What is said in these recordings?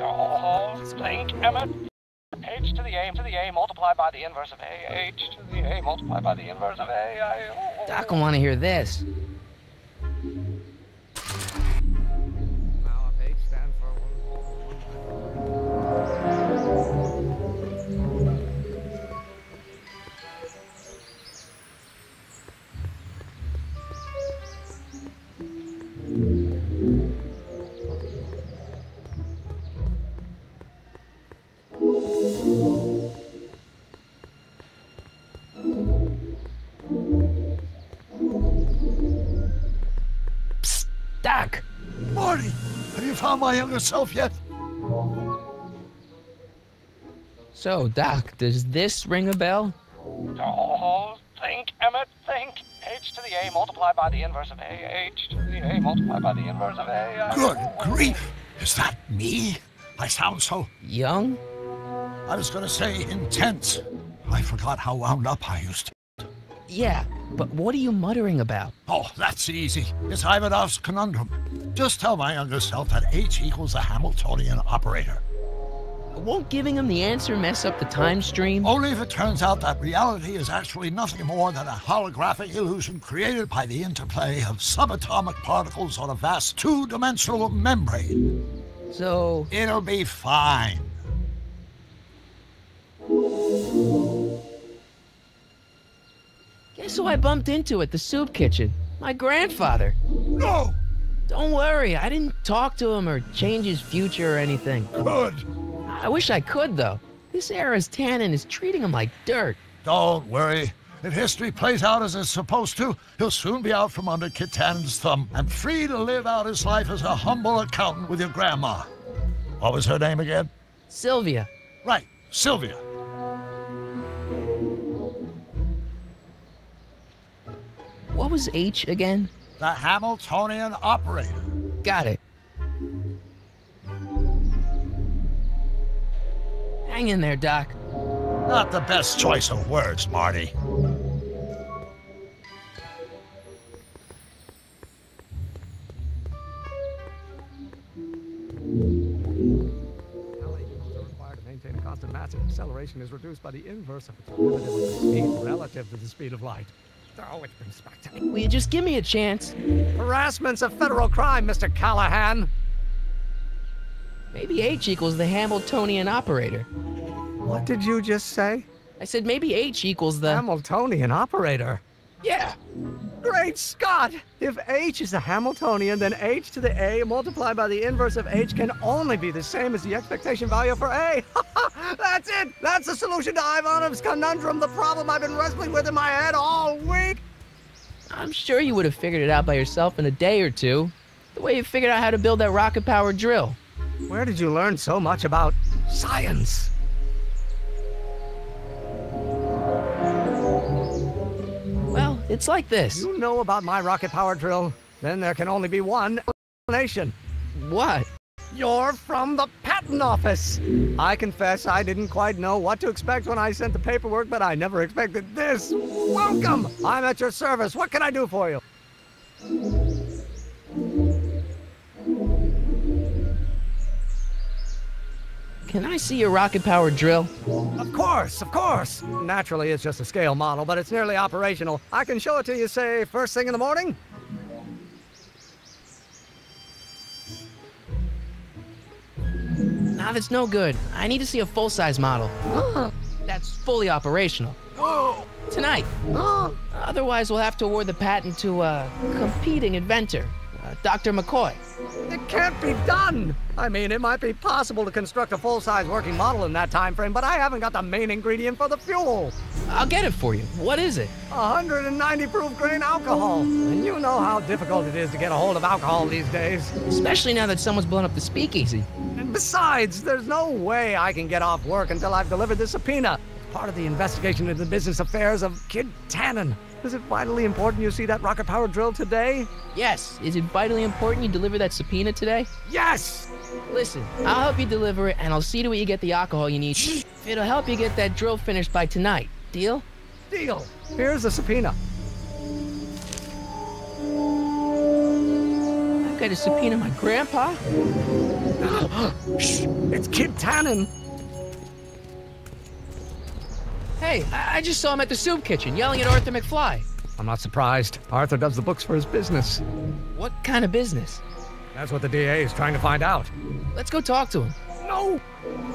Oh, think, Emmett. H to the A multiplied by the inverse of A. H to the A multiplied by the inverse of A. Doc will want to hear this. Now, if H stands for Psst, Doc. Marty, have you found my younger self yet? So, Doc, does this ring a bell? Oh, think, Emmett, think. H to the A multiplied by the inverse of A. H to the A multiplied by the inverse of A. Good grief! Is that me? I sound so... Young? I was gonna say intense. I forgot how wound up I used to. Yeah, but what are you muttering about? Oh, that's easy. It's Ivanov's conundrum. Just tell my younger self that H equals the Hamiltonian operator. Won't giving him the answer mess up the time stream? Only if it turns out that reality is actually nothing more than a holographic illusion created by the interplay of subatomic particles on a vast two-dimensional membrane. So... It'll be fine. Guess who I bumped into at the soup kitchen? My grandfather. No! Don't worry, I didn't talk to him or change his future or anything. Good. I wish I could, though. This era's tannin is treating him like dirt. Don't worry. If history plays out as it's supposed to, he'll soon be out from under Kit Tannen's thumb and free to live out his life as a humble accountant with your grandma. What was her name again? Sylvia. Right, Sylvia. What was H again? The Hamiltonian operator. Got it. Hang in there, Doc. Not the best choice of words, Marty. required to maintain a constant mass and acceleration is reduced by the inverse of its derivative of the speed relative to the speed of light. Oh, it brings back to me. Will you just give me a chance? Harassment's a federal crime, Mr. Callahan. Maybe H equals the Hamiltonian operator. What did you just say? I said maybe H equals the... Hamiltonian operator? Yeah! Great Scott! If H is a Hamiltonian, then H to the A multiplied by the inverse of H can only be the same as the expectation value for A. That's it! That's the solution to Ivanov's conundrum, the problem I've been wrestling with in my head all week! I'm sure you would have figured it out by yourself in a day or two. The way you figured out how to build that rocket-powered drill. Where did you learn so much about science? Well, it's like this. You know about my rocket-powered drill? Then there can only be one explanation. What? You're from the patent office. I confess I didn't quite know what to expect when I sent the paperwork, but I never expected this. Welcome! I'm at your service. What can I do for you? Can I see your rocket-powered drill? Of course, of course. Naturally, it's just a scale model, but it's nearly operational. I can show it to you, say, first thing in the morning? Nah, that's no good. I need to see a full-size model. That's fully operational. Tonight. Otherwise, we'll have to award the patent to a competing inventor, Dr. McCoy. It can't be done! I mean, it might be possible to construct a full-size working model in that time frame, but I haven't got the main ingredient for the fuel. I'll get it for you. What is it? 190 proof grain alcohol. And you know how difficult it is to get a hold of alcohol these days. Especially now that someone's blown up the speakeasy. And besides, there's no way I can get off work until I've delivered this subpoena. It's part of the investigation into the business affairs of Kid Tannen. Is it vitally important you see that rocket-powered drill today? Yes. Is it vitally important you deliver that subpoena today? Yes! Listen, I'll help you deliver it, and I'll see to it you get the alcohol you need. It'll help you get that drill finished by tonight. Deal? Deal. Here's the subpoena. I've got to subpoena my grandpa? Shh! It's Kid Tannen! Hey, I just saw him at the soup kitchen yelling at Arthur McFly. I'm not surprised. Arthur does the books for his business. What kind of business? That's what the DA is trying to find out. Let's go talk to him. No!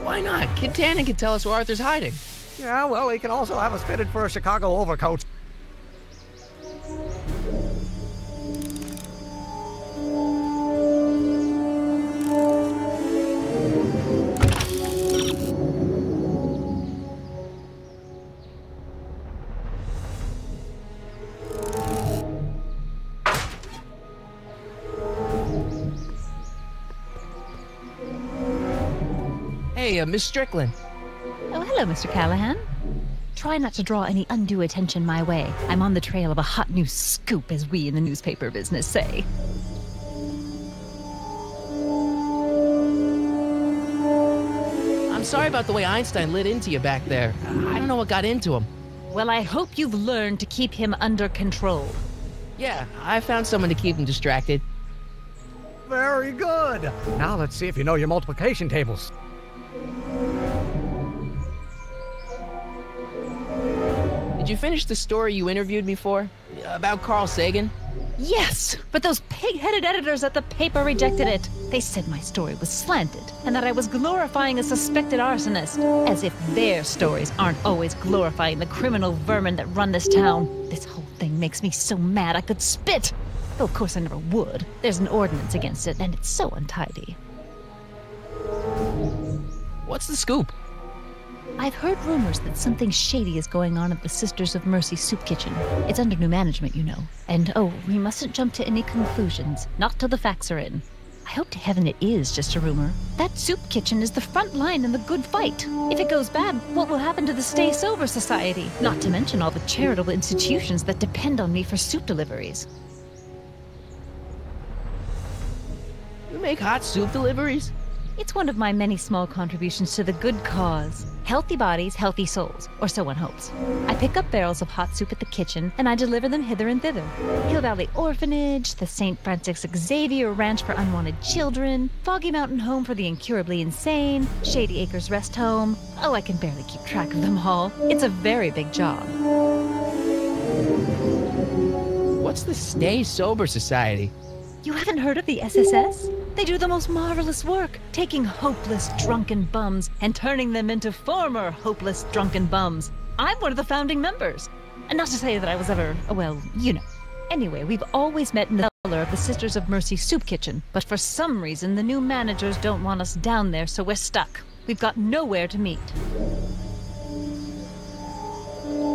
Why not? Kid Tannen can tell us where Arthur's hiding. Yeah, well, he can also have us fitted for a Chicago overcoat. Hey, Miss Strickland. Oh, hello, Mr. Callahan. Try not to draw any undue attention my way. I'm on the trail of a hot new scoop, as we in the newspaper business say. I'm sorry about the way Einstein lit into you back there. I don't know what got into him. Well, I hope you've learned to keep him under control. Yeah, I found someone to keep him distracted. Very good. Now let's see if you know your multiplication tables. Did you finish the story you interviewed me for? About Carl Sagan? Yes, but those pig-headed editors at the paper rejected it. They said my story was slanted, and that I was glorifying a suspected arsonist. As if their stories aren't always glorifying the criminal vermin that run this town. This whole thing makes me so mad I could spit. Though of course I never would. There's an ordinance against it, and it's so untidy. What's the scoop? I've heard rumors that something shady is going on at the Sisters of Mercy soup kitchen. It's under new management, you know. And oh, we mustn't jump to any conclusions. Not till the facts are in. I hope to heaven it is just a rumor. That soup kitchen is the front line in the good fight. If it goes bad, what will happen to the Stay Sober Society? Not to mention all the charitable institutions that depend on me for soup deliveries. You make hot soup deliveries? It's one of my many small contributions to the good cause. Healthy bodies, healthy souls, or so one hopes. I pick up barrels of hot soup at the kitchen, and I deliver them hither and thither. Hill Valley Orphanage, the St. Francis Xavier Ranch for Unwanted Children, Foggy Mountain Home for the Incurably Insane, Shady Acres Rest Home. Oh, I can barely keep track of them all. It's a very big job. What's the Stay Sober Society? You haven't heard of the SSS? They do the most marvelous work, taking hopeless drunken bums and turning them into former hopeless drunken bums. I'm one of the founding members. And not to say that I was ever, well, you know. Anyway, we've always met in the cellar of the Sisters of Mercy soup kitchen, but for some reason the new managers don't want us down there, so we're stuck. We've got nowhere to meet.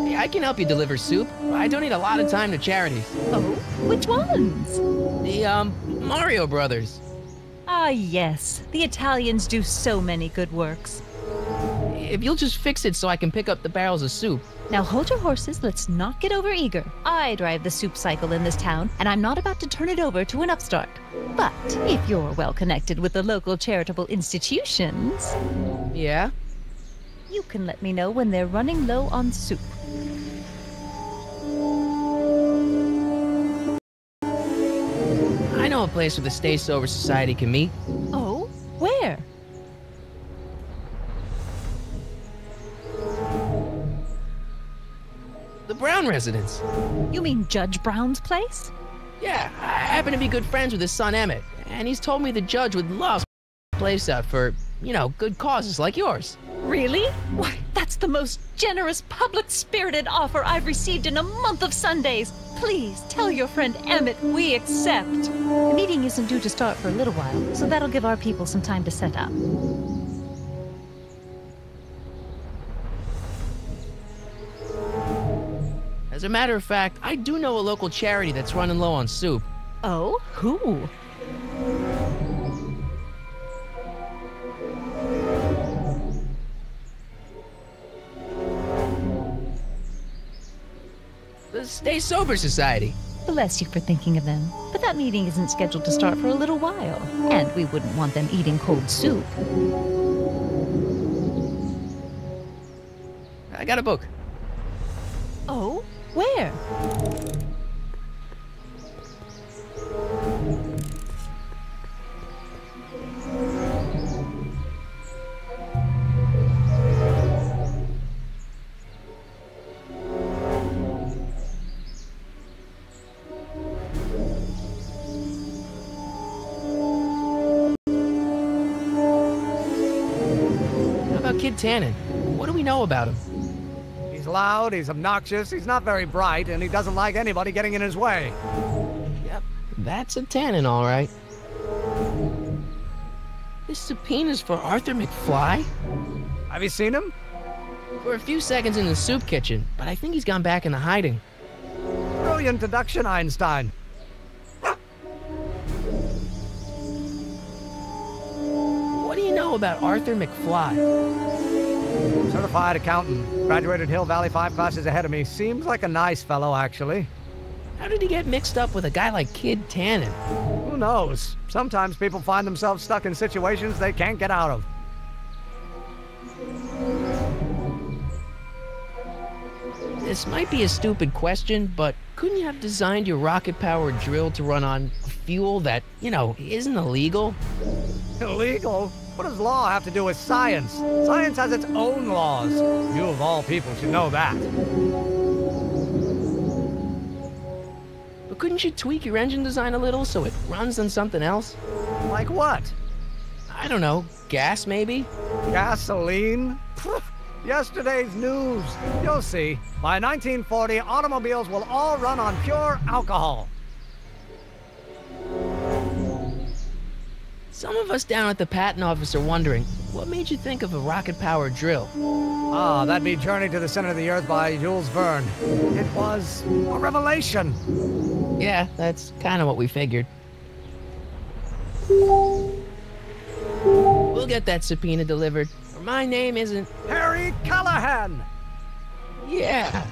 Hey, I can help you deliver soup. I donate a lot of time to charities. Oh, which ones? The, Mario Brothers. Ah, yes. The Italians do so many good works. If you'll just fix it so I can pick up the barrels of soup. Now hold your horses, let's not get overeager. I drive the soup cycle in this town, and I'm not about to turn it over to an upstart. But if you're well connected with the local charitable institutions... Yeah? You can let me know when they're running low on soup. I know a place where the Stay Sober Society can meet. Oh? Where? The Brown residence. You mean Judge Brown's place? Yeah, I happen to be good friends with his son Emmett, and he's told me the judge would love the place up for, you know, good causes like yours. Really? Why, that's the most generous, public-spirited offer I've received in a month of Sundays. Please tell your friend Emmett we accept. The meeting isn't due to start for a little while, so that'll give our people some time to set up. As a matter of fact, I do know a local charity that's running low on soup. Oh? Who? The Stay Sober Society. Bless you for thinking of them. But that meeting isn't scheduled to start for a little while. And we wouldn't want them eating cold soup. I got a book. Oh? Where? Kid Tannen. What do we know about him? He's loud, he's obnoxious, he's not very bright, and he doesn't like anybody getting in his way. Yep, that's a Tannen, all right. This subpoena's for Arthur McFly? Have you seen him? For a few seconds in the soup kitchen, but I think he's gone back into hiding. Brilliant deduction, Einstein. What do you know about Arthur McFly? Certified accountant. Graduated Hill Valley 5 classes ahead of me. Seems like a nice fellow, actually. How did he get mixed up with a guy like Kid Tannen? Who knows? Sometimes people find themselves stuck in situations they can't get out of. This might be a stupid question, but couldn't you have designed your rocket-powered drill to run on fuel that, isn't illegal? Illegal? What does law have to do with science? Science has its own laws. You of all people should know that. But couldn't you tweak your engine design a little so it runs on something else? Like what? I don't know, gas maybe? Gasoline? Pfft, yesterday's news. You'll see. By 1940, automobiles will all run on pure alcohol. Some of us down at the patent office are wondering, what made you think of a rocket-powered drill? Ah, that'd be Journey to the Center of the Earth by Jules Verne. It was a revelation. Yeah, that's kind of what we figured. We'll get that subpoena delivered, or my name isn't... Harry Callahan! Yeah.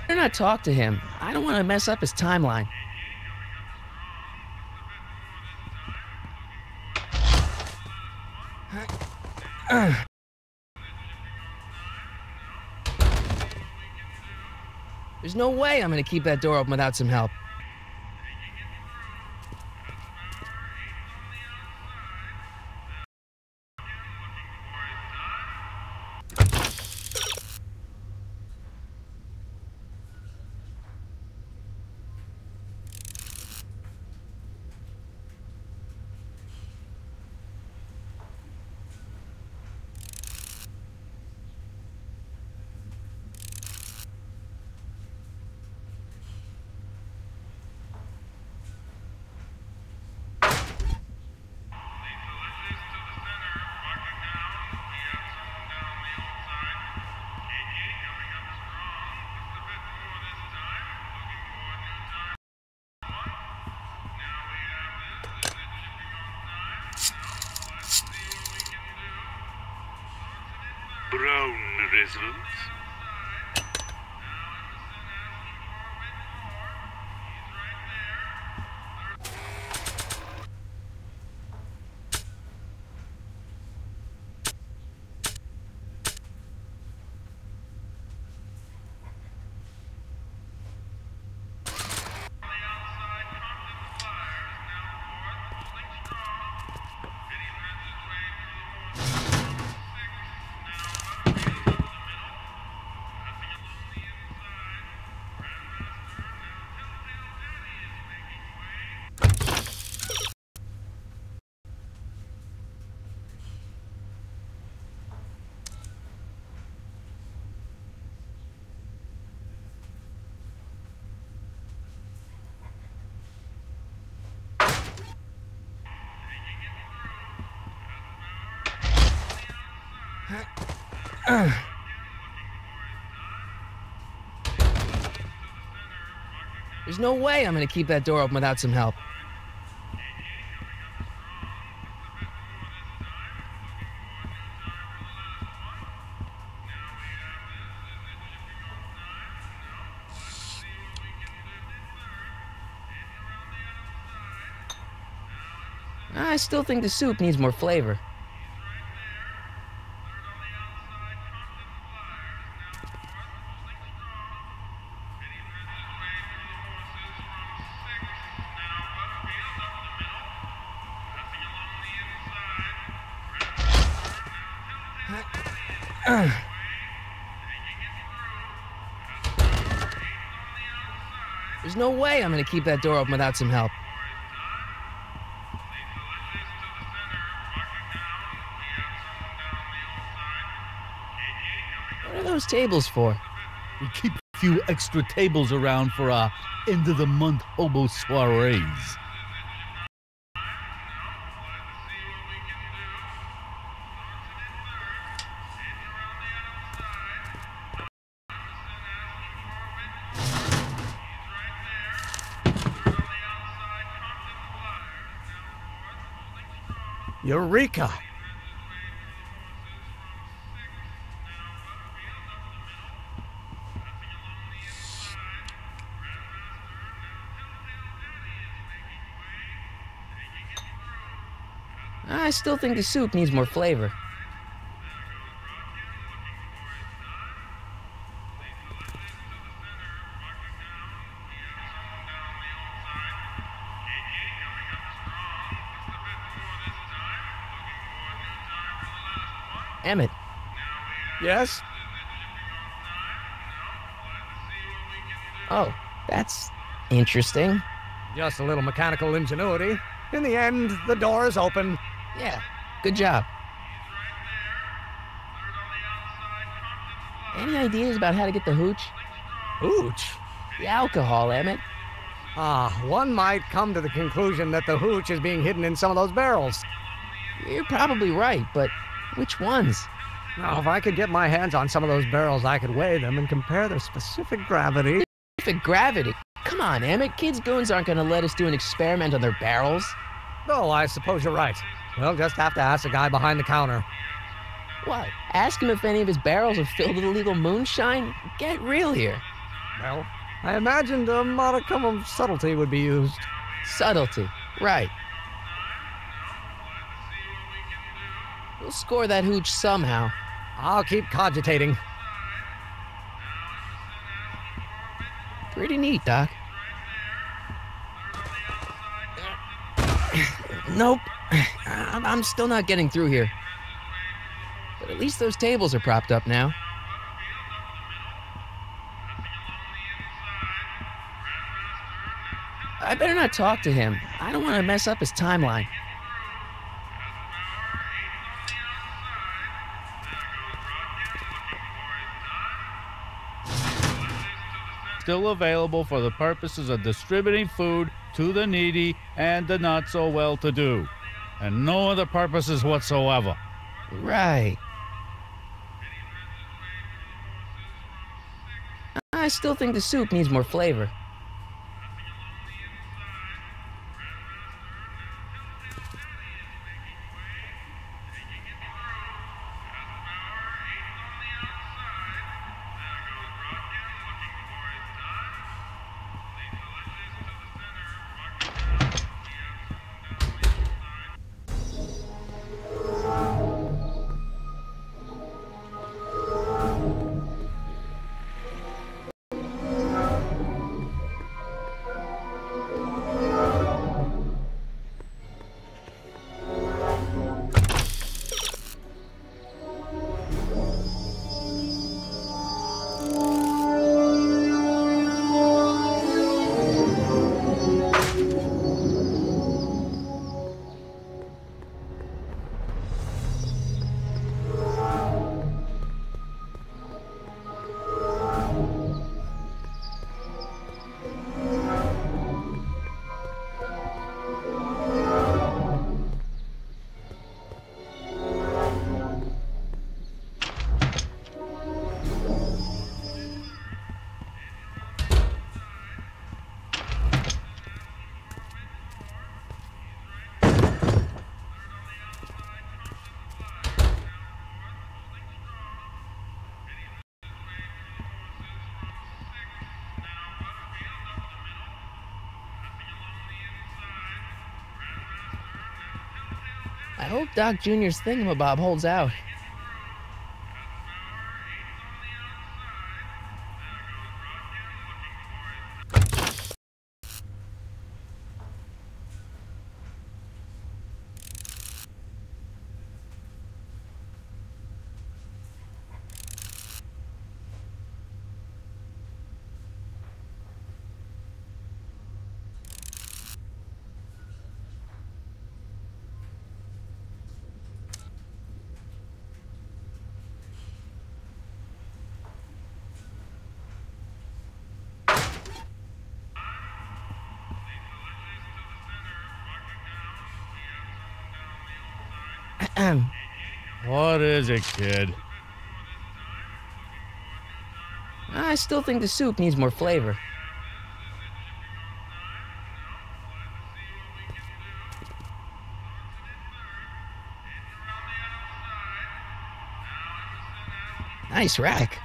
Better not talk to him. I don't want to mess up his timeline. There's no way I'm going to keep that door open without some help. Brown residents. There's no way I'm going to keep that door open without some help. I still think the soup needs more flavor. There's no way I'm gonna keep that door open without some help. What are those tables for? We keep a few extra tables around for our end-of-the-month hobo soirees. Eureka! I still think the soup needs more flavor. Emmett, Yes? oh, that's interesting. Just a little mechanical ingenuity. In the end, the door is open. Yeah, good job. Any ideas about how to get the hooch? Hooch? The alcohol, Emmett. One might come to the conclusion that the hooch is being hidden in some of those barrels. You're probably right, but which ones? Now, if I could get my hands on some of those barrels, I could weigh them and compare their specific gravity. Specific gravity? Come on, Emmett. Kids' goons aren't gonna let us do an experiment on their barrels. Oh, I suppose you're right. We'll just have to ask the guy behind the counter. What? Ask him if any of his barrels are filled with illegal moonshine? Get real here. Well, I imagined a modicum of subtlety would be used. Subtlety. Right. We'll score that hooch somehow. I'll keep cogitating. Pretty neat, Doc. Nope. I'm still not getting through here. But at least those tables are propped up now. I better not talk to him. I don't want to mess up his timeline. Still available for the purposes of distributing food to the needy and the not-so-well-to-do, and no other purposes whatsoever. Right. I still think the soup needs more flavor. I hope Doc Jr.'s thingamabob holds out. What is it, kid? I still think the soup needs more flavor. Nice rack.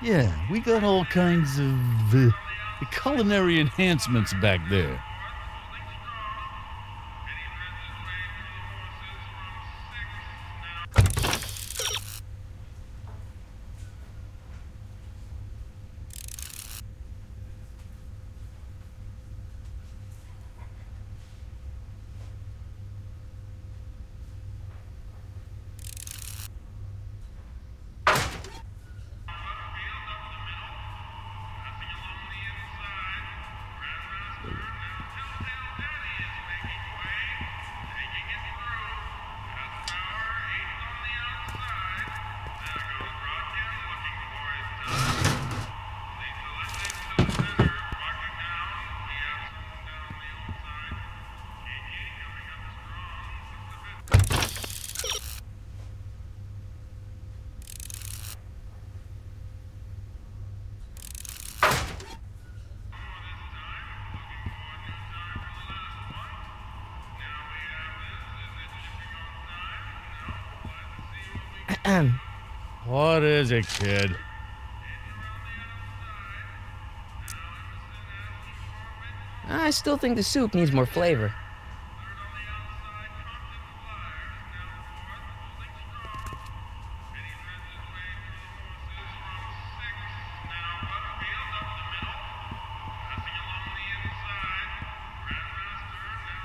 Yeah, we got all kinds of culinary enhancements back there. What is it, kid? I still think the soup needs more flavor.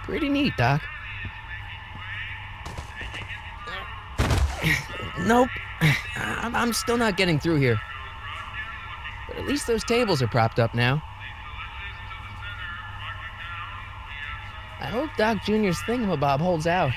Pretty neat, Doc. Nope. I'm still not getting through here. But at least those tables are propped up now. I hope Doc Jr.'s thingamabob holds out.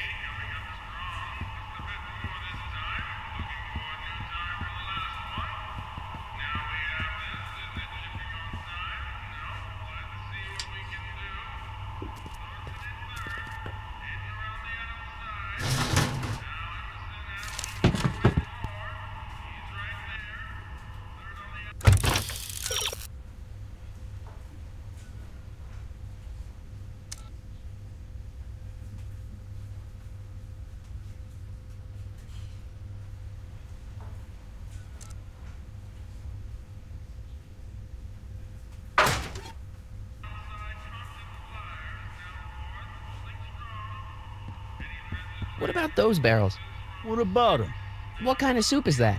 What about those barrels? What about him? What kind of soup is that?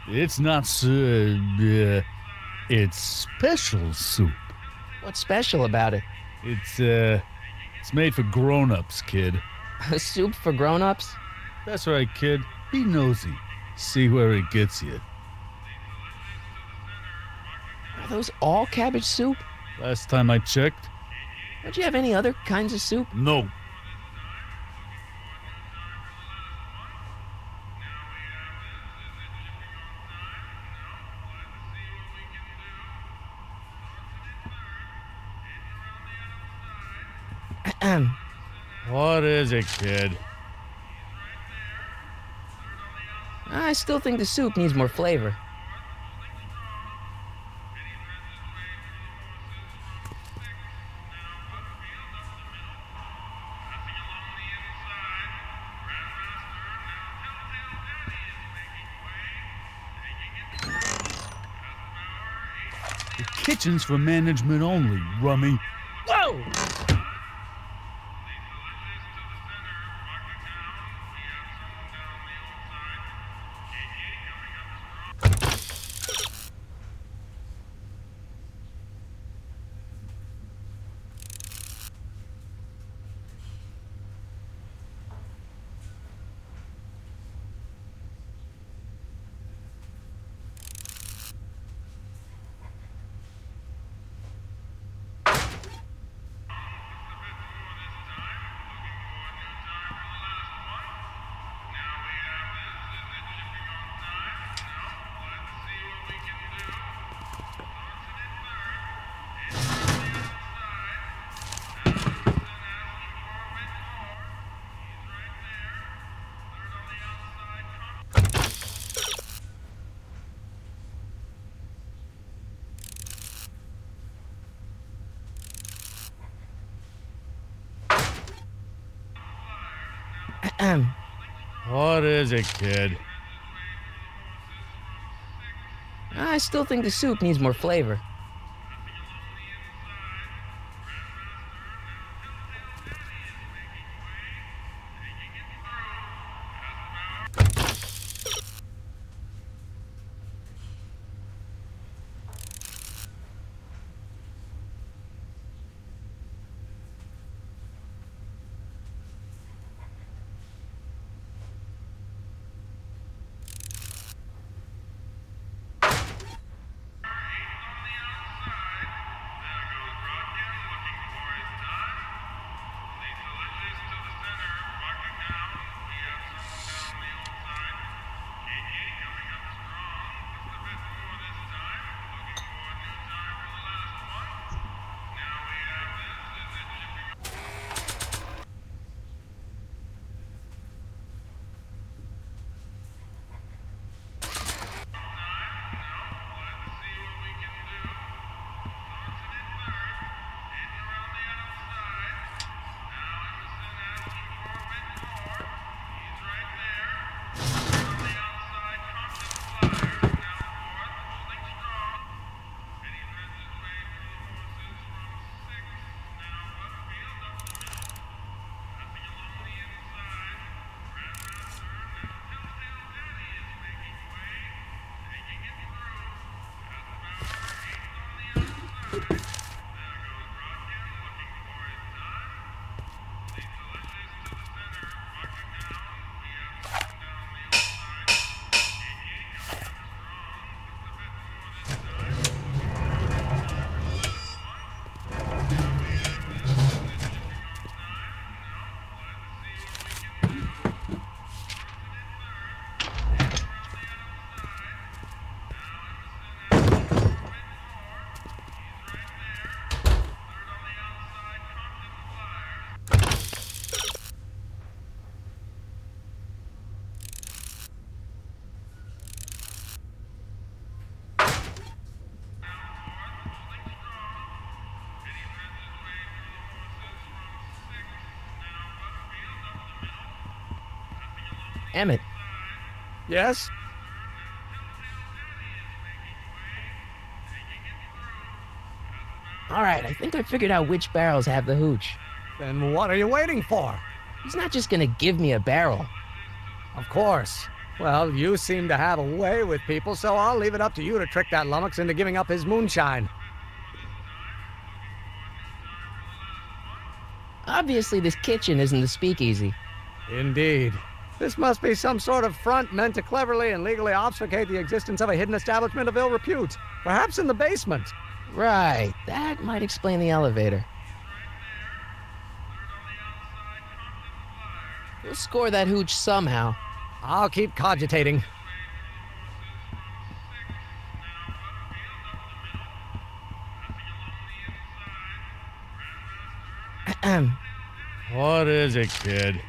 It's not it's special soup. What's special about it? It's made for grown-ups, kid. A soup for grown-ups? That's right, kid. Be nosy. See where it gets you. Are those all cabbage soup? Last time I checked. Don't you have any other kinds of soup? No. What is it, kid? I still think the soup needs more flavor. The kitchen's for management only, rummy. Whoa! What is it, kid? I still think the soup needs more flavor. Emmett, Yes? all right, I think I figured out which barrels have the hooch. Then what are you waiting for? He's not just gonna give me a barrel. Of course. Well, you seem to have a way with people, so I'll leave it up to you to trick that lummox into giving up his moonshine. Obviously, this kitchen isn't the speakeasy. Indeed. This must be some sort of front meant to cleverly and legally obfuscate the existence of a hidden establishment of ill repute. Perhaps in the basement. Right, that might explain the elevator. We'll score that hooch somehow. I'll keep cogitating. What is it, kid?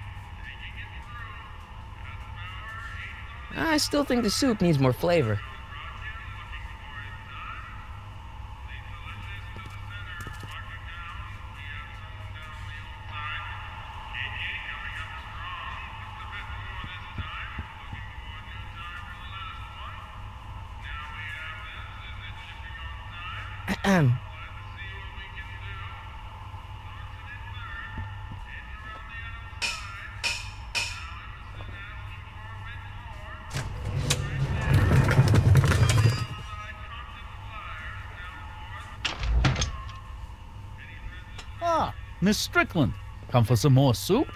I still think the soup needs more flavor. Ah, Miss Strickland. Come for some more soup?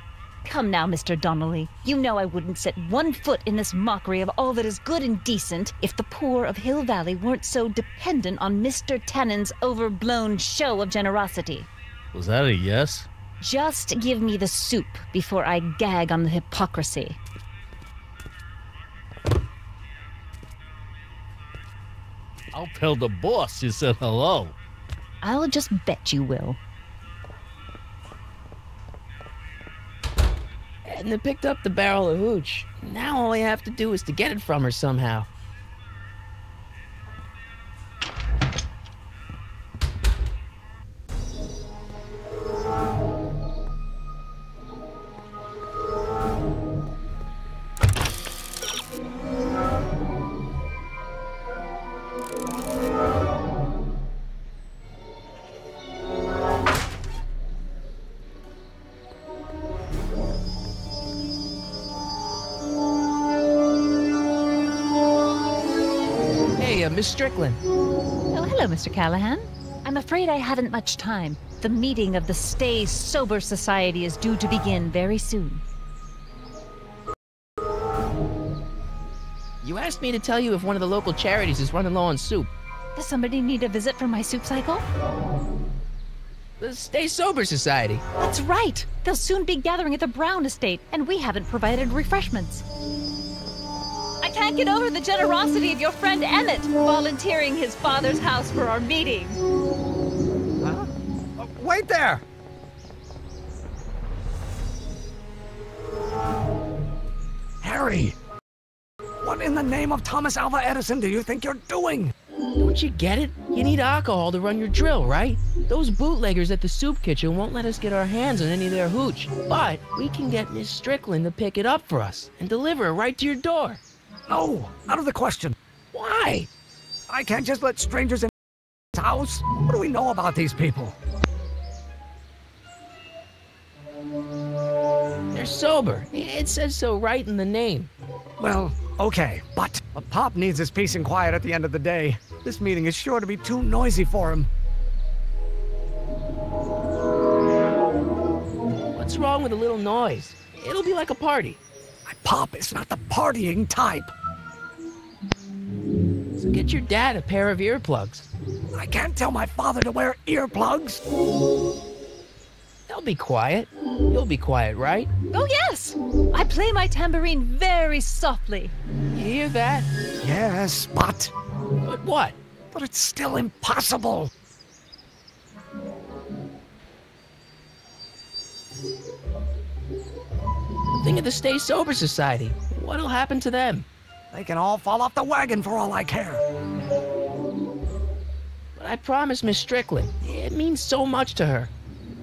Come now, Mr. Donnelly. You know I wouldn't set one foot in this mockery of all that is good and decent if the poor of Hill Valley weren't so dependent on Mr. Tannen's overblown show of generosity. Was that a yes? Just give me the soup before I gag on the hypocrisy. I'll tell the boss you said hello. I'll just bet you will. Edna picked up the barrel of hooch. Now all I have to do is to get it from her somehow. Miss Strickland. Oh, hello, Mr. Callahan. I'm afraid I haven't much time. The meeting of the Stay Sober Society is due to begin very soon. You asked me to tell you if one of the local charities is running low on soup. Does somebody need a visit from my soup cycle? The Stay Sober Society. That's right! They'll soon be gathering at the Brown estate, and we haven't provided refreshments. I can't get over the generosity of your friend Emmett, volunteering his father's house for our meeting. Huh? Wait there! Harry! What in the name of Thomas Alva Edison do you think you're doing? Don't you get it? You need alcohol to run your drill, right? Those bootleggers at the soup kitchen won't let us get our hands on any of their hooch. But we can get Miss Strickland to pick it up for us and deliver it right to your door. No, out of the question. Why? I can't just let strangers in his house. What do we know about these people? They're sober. It says so right in the name. Well, okay, but Pop needs his peace and quiet at the end of the day. This meeting is sure to be too noisy for him. What's wrong with a little noise? It'll be like a party. My Pop is not the partying type. So get your dad a pair of earplugs. I can't tell my father to wear earplugs. They'll be quiet. You'll be quiet, right? Oh, yes! I play my tambourine very softly. You hear that? Yes, but But what? But it's still impossible. Think of the Stay Sober Society. What'll happen to them? They can all fall off the wagon for all I care. But I promised Miss Strickland. It means so much to her.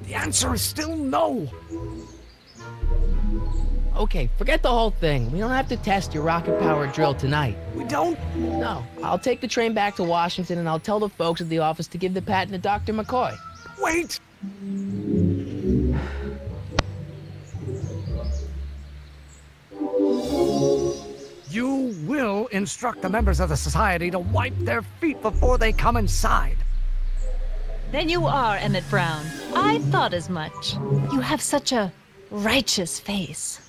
The answer is still no. Okay, forget the whole thing. We don't have to test your rocket-powered drill tonight. We don't? No. I'll take the train back to Washington and I'll tell the folks at the office to give the patent to Dr. McCoy. Wait! You will instruct the members of the society to wipe their feet before they come inside. Then you are Emmett Brown. I thought as much. You have such a righteous face.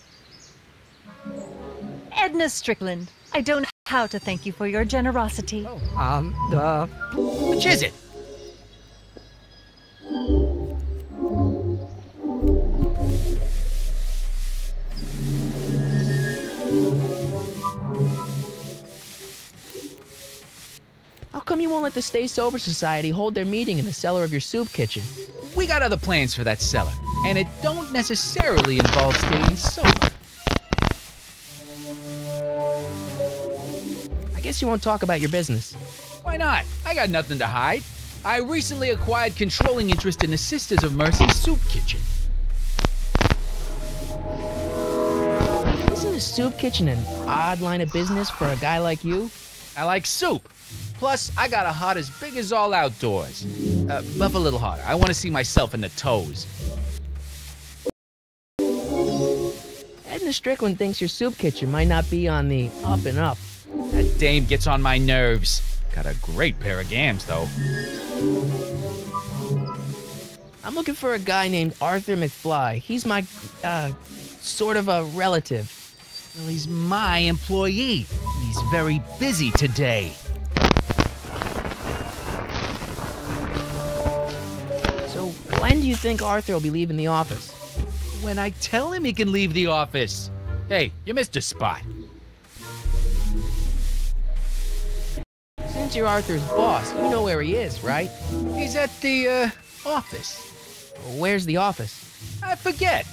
Edna Strickland, I don't know how to thank you for your generosity. Which is it? How come you won't let the Stay Sober Society hold their meeting in the cellar of your soup kitchen? We got other plans for that cellar, and it don't necessarily involve staying sober. I guess you won't talk about your business. Why not? I got nothing to hide. I recently acquired controlling interest in the Sisters of Mercy soup kitchen. Isn't a soup kitchen an odd line of business for a guy like you? I like soup. Plus, I got a heart as big as all outdoors. Buff a little harder. I want to see myself in the toes. Edna Strickland thinks your soup kitchen might not be on the up and up. That dame gets on my nerves. Got a great pair of gams, though. I'm looking for a guy named Arthur McFly. He's my, sort of a relative. Well, he's my employee. He's very busy today. So when do you think Arthur will be leaving the office? When I tell him he can leave the office. Hey, you missed a spot. Since you're Arthur's boss, you know where he is, right? He's at the, office. Where's the office? I forget.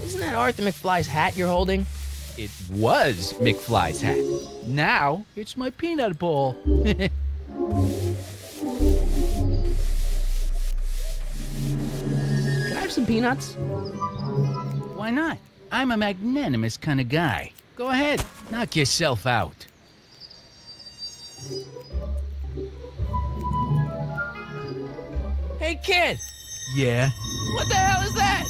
Isn't that Arthur McFly's hat you're holding? It was McFly's hat. Now, it's my peanut ball. Can I have some peanuts? Why not? I'm a magnanimous kind of guy. Go ahead, knock yourself out. Hey, kid! Yeah? What the hell is that?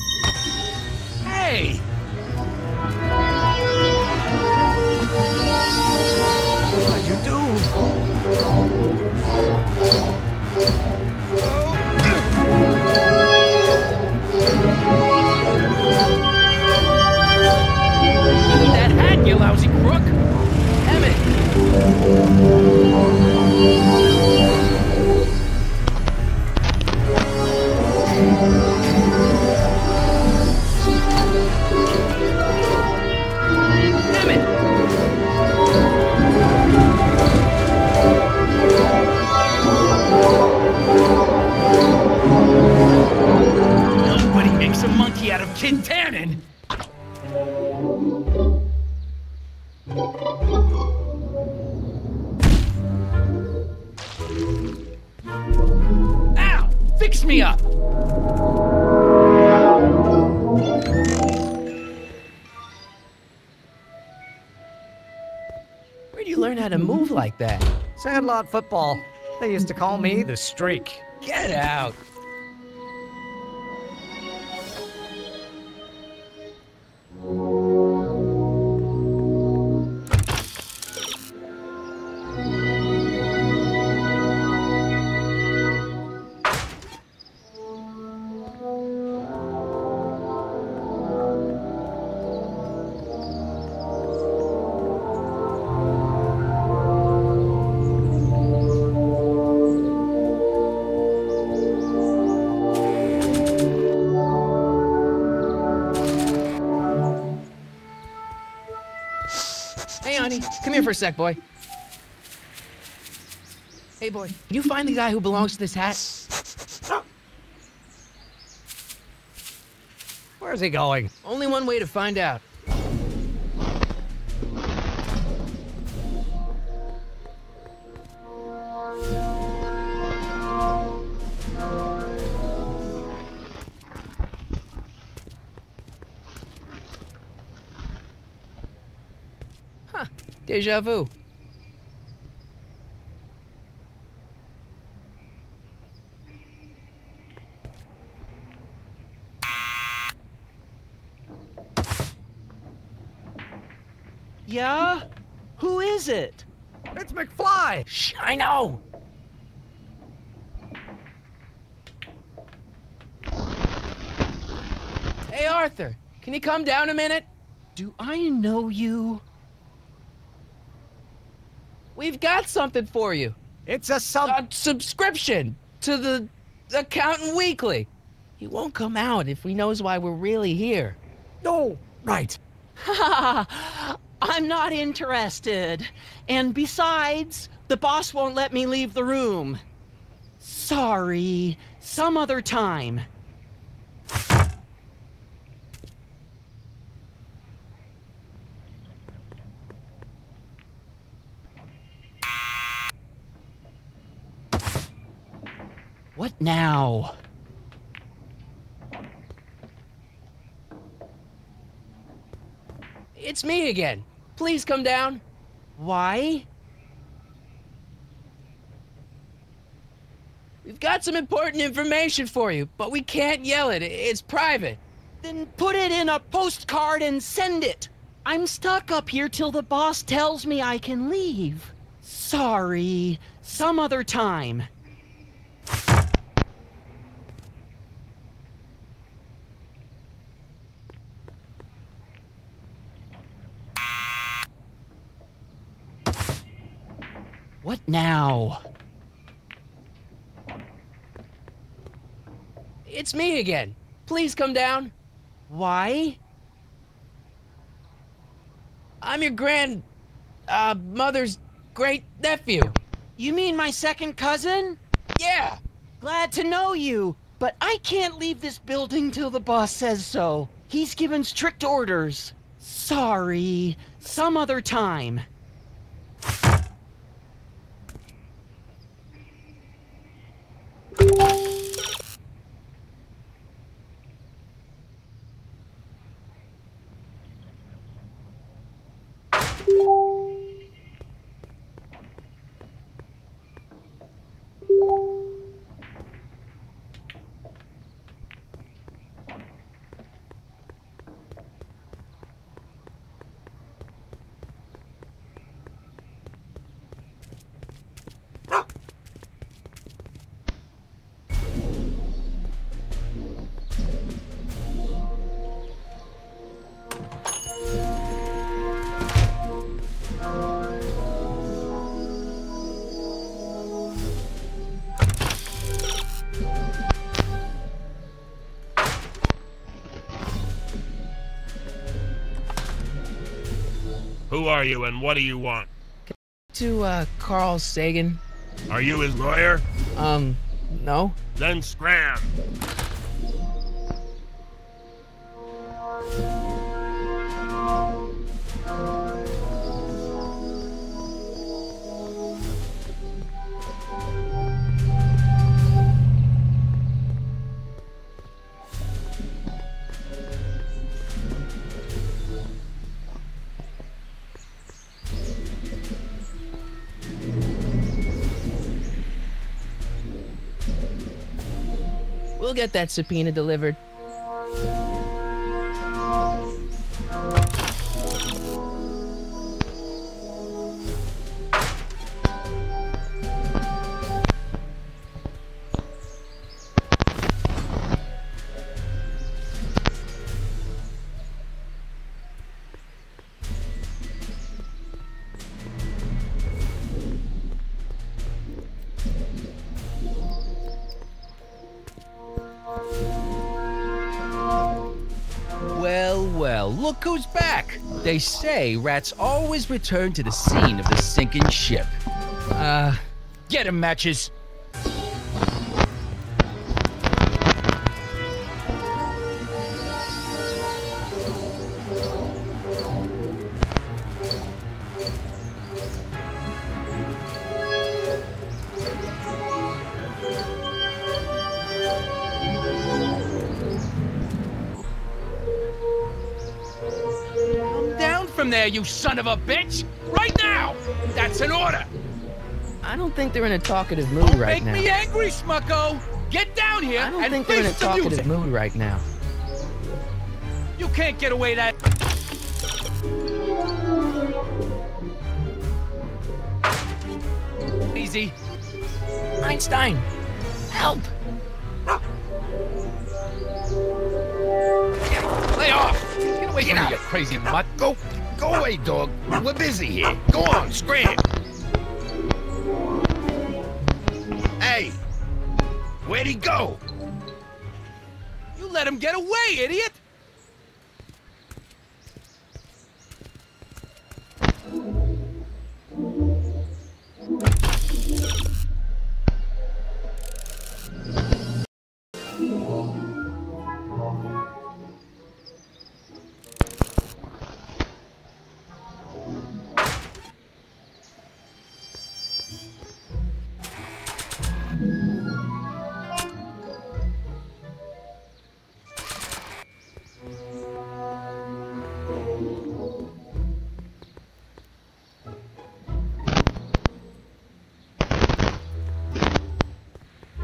Hey! Kid Tannen! Ow! Fix me up! Where'd you learn how to move like that? Sandlot football. They used to call me the Streak. Get out. Hey, honey, come here for a sec, boy. Hey, boy, can you find the guy who belongs to this hat? Where's he going? Only one way to find out. Huh, deja vu. Yeah? Who is it? It's McFly! Shh, I know! Hey, Arthur, can you come down a minute? Do I know you? We've got something for you. It's a Subscription to the Accountant Weekly. He won't come out if he knows why we're really here. Oh, right. I'm not interested. And besides, the boss won't let me leave the room. Sorry, some other time. What now? It's me again. Please come down. Why? We've got some important information for you, but we can't yell it. It's private. Then put it in a postcard and send it. I'm stuck up here till the boss tells me I can leave. Sorry, some other time. What now? It's me again. Please come down. Why? I'm your mother's great nephew. You mean my second cousin? Yeah. Glad to know you, but I can't leave this building till the boss says so. He's given strict orders. Sorry, some other time. Who are you and what do you want? To, Carl Sagan. Are you his lawyer? No. Then scram. We'll get that subpoena delivered. Well, look who's back. They say rats always return to the scene of the sinking ship. Get 'em, Matches. From there, you son of a bitch! Right now! That's an order! I don't think they're in a talkative mood right now. Make me angry, Smucko! Get down here I don't and think they're in a face the talkative music. mood right now. You can't get away that... Easy. Einstein, help! Lay off! Get away from me, you crazy mutt! Go away, dog. We're busy here. Go on, scram. Hey, where'd he go? You let him get away, idiot!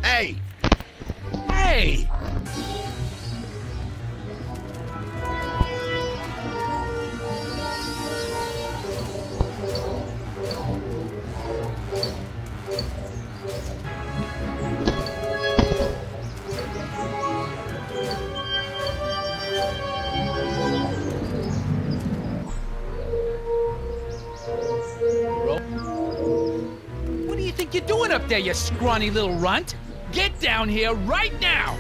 Hey, Hey! What do you think you're doing up there, you scrawny little runt? Get down here right now!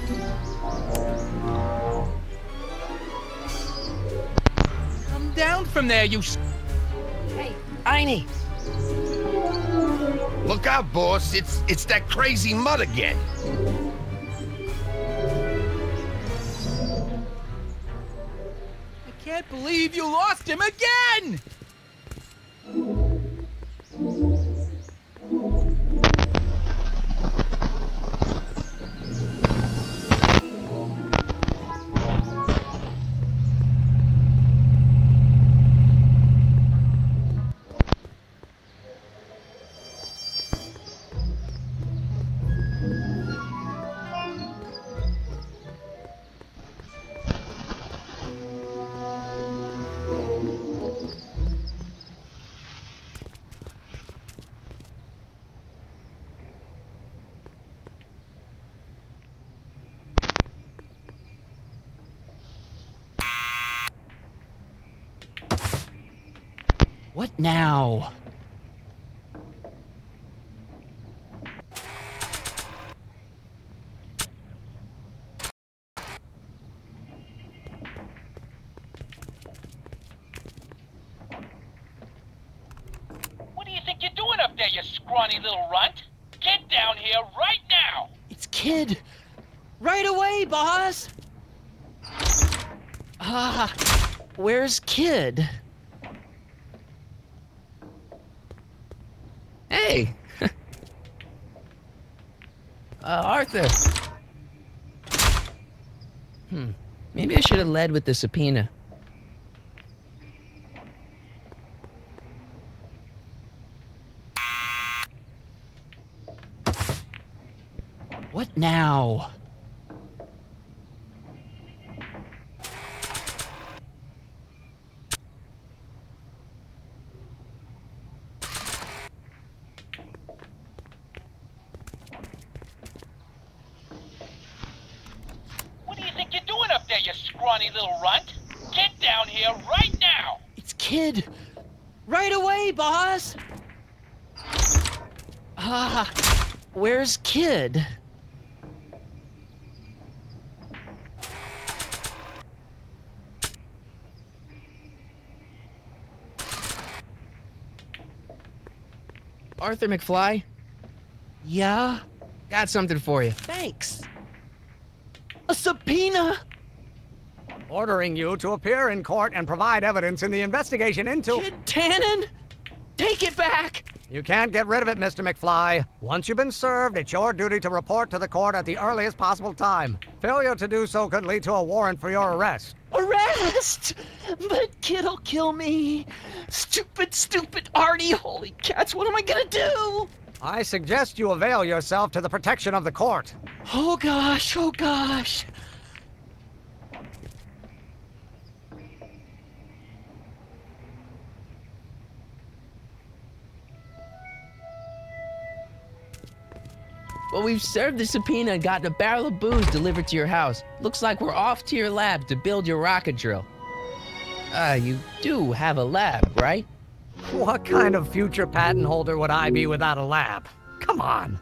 Come down from there, you... Hey, Einie! look out, boss. It's that crazy mutt again. I can't believe you lost him again! What now? What do you think you're doing up there, you scrawny little runt? Get down here right now! It's Kid. Right away, boss. Where's Kid? Hey! Arthur! Maybe I should have led with the subpoena. What now? funny little runt. Get down here right now! It's Kid. Right away, boss! Where's Kid? Arthur McFly, Yeah? got something for you. Thanks. A subpoena? Ordering you to appear in court and provide evidence in the investigation into... Kid Tannen? Take it back! You can't get rid of it, Mr. McFly. Once you've been served, it's your duty to report to the court at the earliest possible time. Failure to do so could lead to a warrant for your arrest. Arrest! But Kid'll kill me. Stupid Artie. Holy cats, what am I gonna do? I suggest you avail yourself to the protection of the court. Oh gosh, oh gosh. Well, we've served the subpoena and gotten a barrel of booze delivered to your house. Looks like we're off to your lab to build your rocket drill. You do have a lab, right? What kind of future patent holder would I be without a lab? Come on.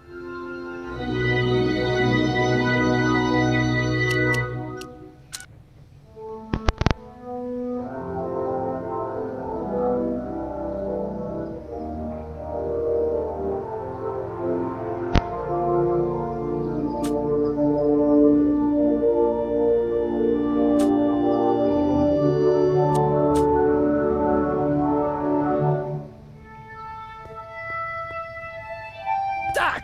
Doc!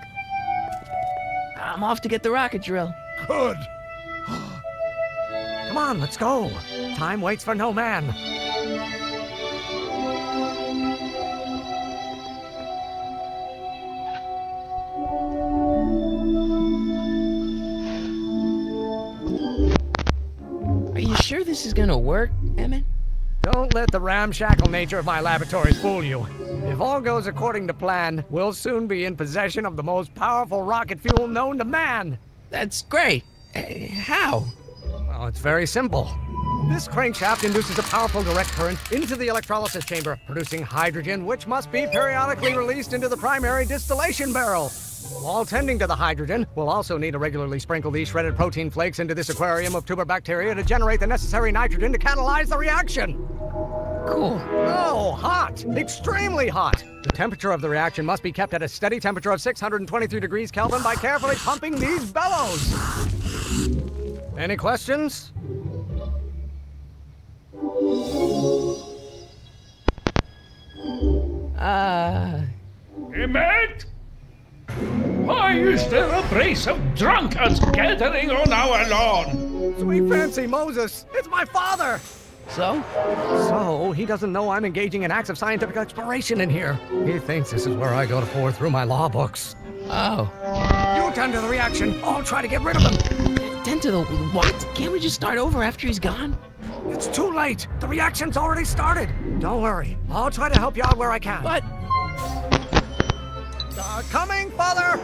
I'm off to get the rocket drill. Good. Come on, let's go. Time waits for no man. Are you sure this is gonna work, Emmett? Don't let the ramshackle nature of my laboratories fool you. If all goes according to plan, we'll soon be in possession of the most powerful rocket fuel known to man. That's great. How? Well, it's very simple. This crankshaft induces a powerful direct current into the electrolysis chamber, producing hydrogen, which must be periodically released into the primary distillation barrel. While tending to the hydrogen, we'll also need to regularly sprinkle these shredded protein flakes into this aquarium of tuber bacteria to generate the necessary nitrogen to catalyze the reaction. Cool. Oh, hot! Extremely hot! The temperature of the reaction must be kept at a steady temperature of 623 degrees Kelvin by carefully pumping these bellows. Any questions? Emmett? Why is there a brace of drunkards gathering on our lawn? Sweet fancy Moses, it's my father! So? So, he doesn't know I'm engaging in acts of scientific exploration in here. He thinks this is where I go to pour through my law books. Oh. You tend to the reaction. I'll try to get rid of him. Tend to the what? Can't we just start over after he's gone? It's too late. The reaction's already started. Don't worry. I'll try to help you out where I can. But Coming, Father!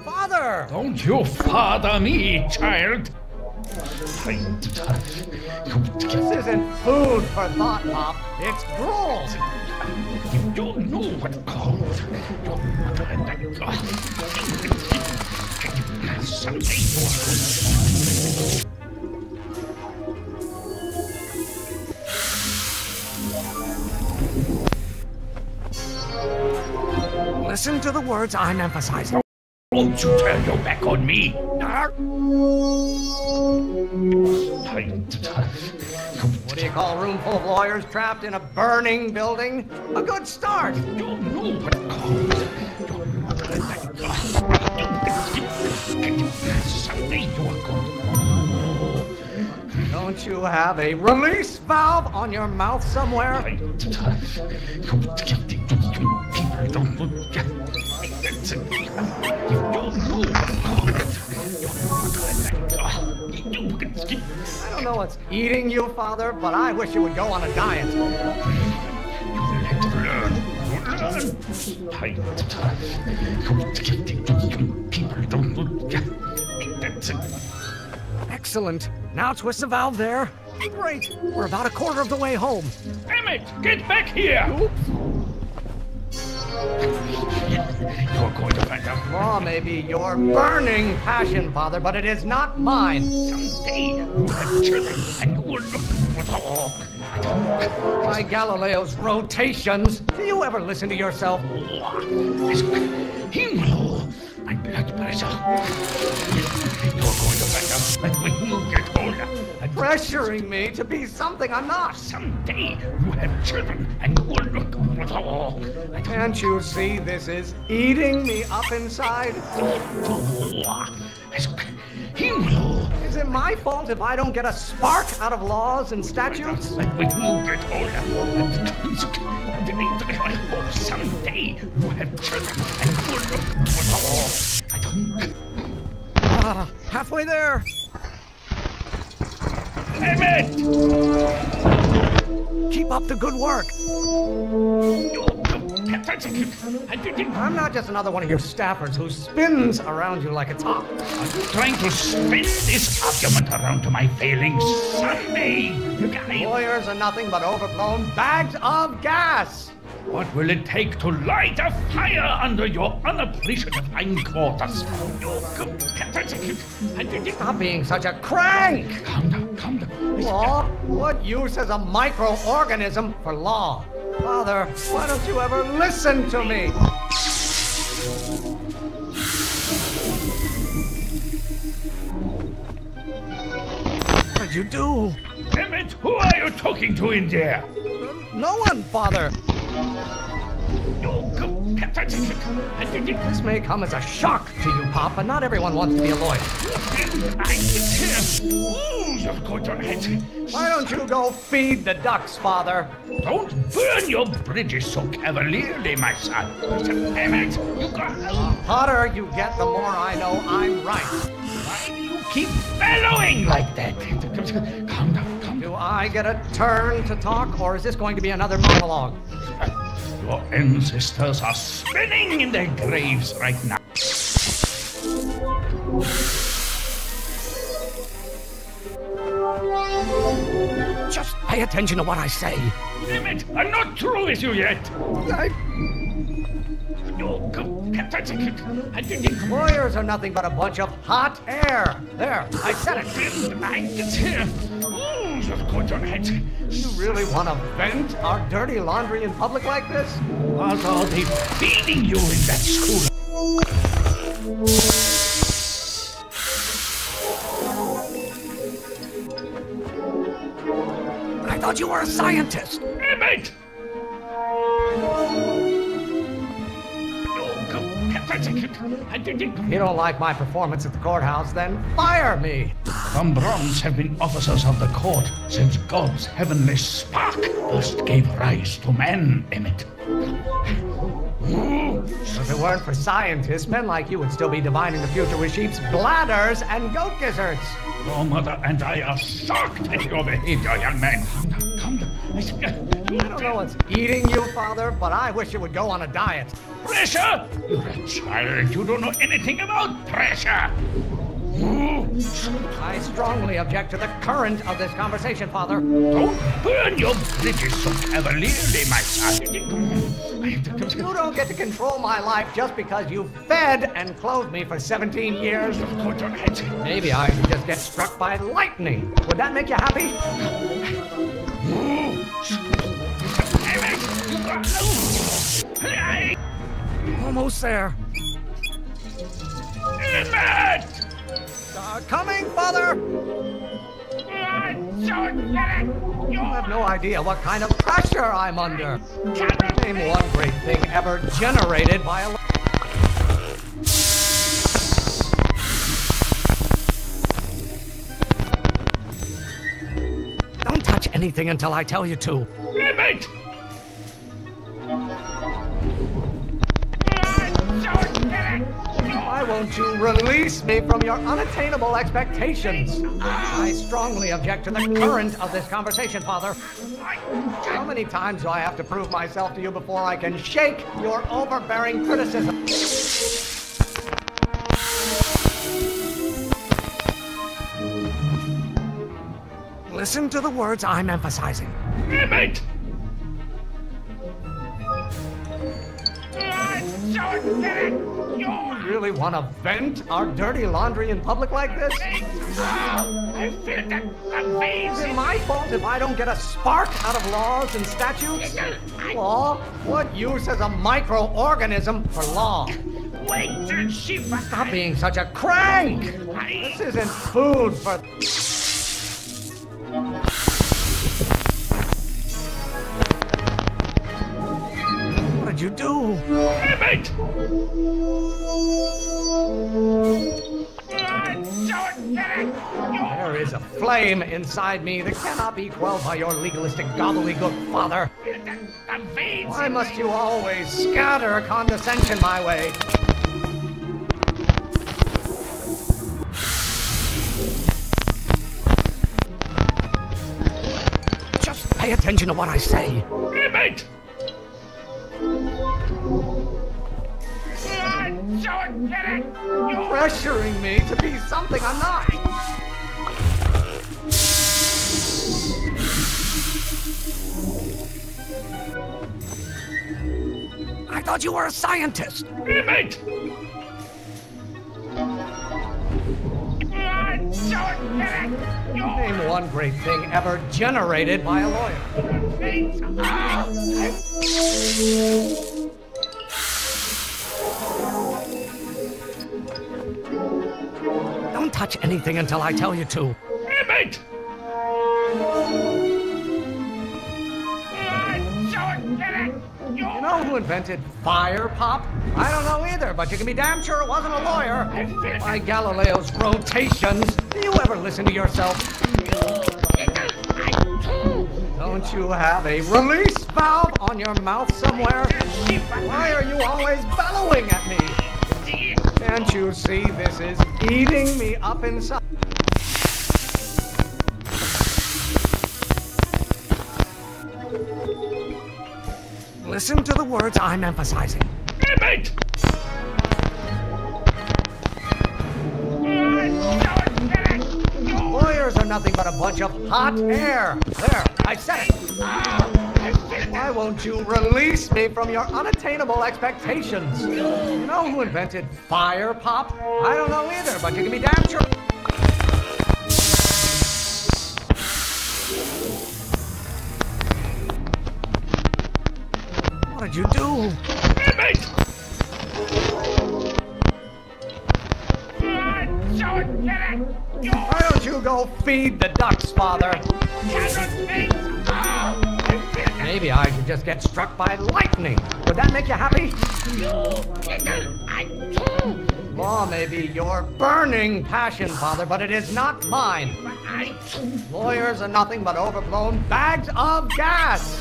Father! Don't you father me, child. This isn't food for thought, Pop. It's drool. You don't know what called. Listen to the words I'm emphasizing. Won't you turn your back on me? What do you call a room full of lawyers trapped in a burning building? A good start. You know what called. Someday you are going. Don't you have a release valve on your mouth somewhere? I don't know what's eating you, Father, but I wish you would go on a diet. Excellent. Now twist the valve there. Great. We're about a quarter of the way home. Emmett, get back here! You're going to find out. Law may be your burning passion, Father, but it is not mine. Someday you have children and you will look for the law. By Galileo's rotations, do you ever listen to yourself? Himmel, my blood pressure. You're going to find out that when you get older. Pressuring me to be something I'm not. Someday you have children and you will look for the law. Can't you see this is eating me up inside? Himmel. Is it my fault if I don't get a spark out of laws and statutes? When you get older, someday you have children and you will look for the law. Halfway there. Emmett! Keep up the good work. I'm not just another one of your staffers who spins around you like a top. Are you trying to spin this argument around to my failings? Someday, you guys. Lawyers are nothing but overblown bags of gas. What will it take to light a fire under your unappreciative hindquarters? Stop being such a crank. Calm down, calm down. Law? What use has a microorganism for law? Father, why don't you ever listen to me? What did you do? Emmett, who are you talking to in there? No one, Father. This may come as a shock to you, Pop, but not everyone wants to be a lawyer. Why don't you go feed the ducks, Father? Don't burn your bridges so cavalierly, my son. Emmett, you got... The hotter you get, the more I know I'm right. Why do you keep bellowing like that? Calm down, calm down. Do I get a turn to talk, or is this going to be another monologue? Your ancestors are spinning in their graves right now. Just pay attention to what I say. Emmett, I'm not through with you yet. Lawyers are nothing but a bunch of hot air. There, I said it. You really want to vent our dirty laundry in public like this? What are they feeding you in that school? I thought you were a scientist. Emmett! If you don't like my performance at the courthouse, then fire me. Some Browns have been officers of the court since God's heavenly spark first gave rise to man, Emmett. If it weren't for scientists, men like you would still be divining the future with sheep's bladders and goat gizzards. Your mother and I are shocked at your behavior, young man. Calm down. I don't know what's eating you, Father, but I wish you would go on a diet. Pressure? You're a child. You don't know anything about pressure. I strongly object to the current of this conversation, Father. Don't burn your bridges so cavalierly, my son. You don't get to control my life just because you fed and clothed me for 17 years. Maybe I should just get struck by lightning. Would that make you happy? Almost there. Emmett! Coming, Father! You have no idea what kind of pressure I'm under. Name one great thing ever generated by a... Don't touch anything until I tell you to. Emmett! Why won't you release me from your unattainable expectations? I strongly object to the current of this conversation, Father. How many times do I have to prove myself to you before I can shake your overbearing criticism? Listen to the words I'm emphasizing. Emmett! You really want to vent our dirty laundry in public like this? I feel that the veins. Is it my fault if I don't get a spark out of laws and statutes? Law? What use has a microorganism for law? Wait till she... Stop being such a crank! This isn't food for... What did you do? Emmett! There is a flame inside me that cannot be quelled by your legalistic gobbledygook, father. The veins. Why must you always scatter condescension my way? Just pay attention to what I say. Emmett! Pressuring me to be something I'm not. I thought you were a scientist. Emmett! Name one great thing ever generated by a lawyer. Don't touch anything until I tell you to. Emmett! You know who invented fire, Pop? I don't know either, but you can be damn sure it wasn't a lawyer. By Galileo's rotations. Do you ever listen to yourself? Don't you have a release valve on your mouth somewhere? Why are you always bellowing at me? Can't you see this is eating me up inside? Listen to the words I'm emphasizing. Emmett! Lawyers are nothing but a bunch of hot air. There, I said it. Why won't you release me from your unattainable expectations? You know who invented fire, Pop? I don't know either, but you can be damn sure. What did you do? Emmett! Why don't you go feed the ducks, Father? Maybe I should just get struck by lightning. Would that make you happy? Law may be your burning passion, Father, but it is not mine. Lawyers are nothing but overblown bags of gas.